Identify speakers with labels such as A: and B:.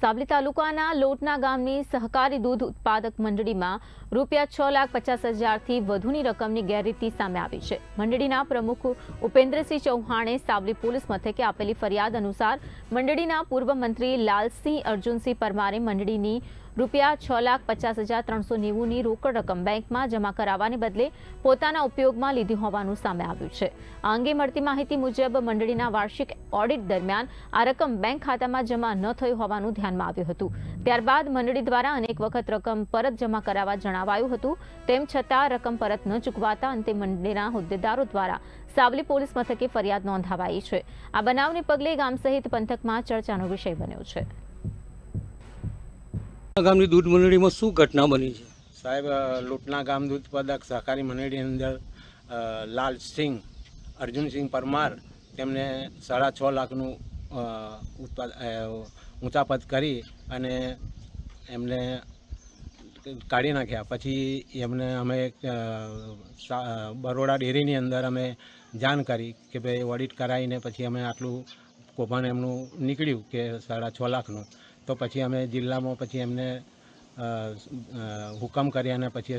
A: સાવલી તાલુકાના લોટના ગામની સહકારી દૂધ ઉત્પાદક મંડળીમાં ₹6,50,000થી વધુની રકમની ગેરરીતિ સામે આવી છે। મંડળીના પ્રમુખ ઉપેન્દ્રસિંહ ચૌહાણે સાવલી પોલીસ મથકે આપેલી ફરિયાદ અનુસાર મંડળીના પૂર્વ મંત્રી લાલસિંહ અર્જુનસિંહ પરમારે મંડળીની ₹6,50,390ની રોકડ રકમ બેંકમાં જમા કરાવવાને બદલે પોતાના ઉપયોગમાં લીધી હોવાનું સામે આવ્યું છે। આ અંગે મળતી માહિતી મુજબ મંડળીના વાર્ષિક ઓડિટ દરમિયાન આ રકમ બેંક ખાતામાં જમા ન થઈ હોવાનું ધ્યાનમાં આવ્યું હતું। ત્યારબાદ મંડળી દ્વારા અનેક વખત રકમ પરત જમા કરાવવા જણાવાયું હતું, તેમ છતાં રકમ પરત ન ચૂકવાતા અંતે મંડળીના હોદ્દેદારો દ્વારા સાવલી પોલીસ મથકે ફરિયાદ નોંધાવાઈ છે। આ બનાવને પગલે ગામ સહિત પંથકમાં ચર્ચાનો વિષય બન્યો છે।
B: ગામની દૂધ મંડળીમાં શું ઘટના બની છે?
C: સાહેબ, લોટના ગામ દૂધ ઉત્પાદક સહકારી મંડળીની અંદર લાલસિંહ અર્જુનસિંહ પરમાર તેમને 6.5 લાખનું ઊંચાપત કરી અને એમને કાઢી નાખ્યા। પછી એમને અમે બરોડા ડેરીની અંદર અમે જાણ કરી કે ભાઈ ઓડિટ કરાવીને પછી અમે આટલું કૌભાંડ એમનું નીકળ્યું કે 6.5 લાખનું। તો પછી અમે જિલ્લામાં પછી એમને હુકમ કર્યા અને પછી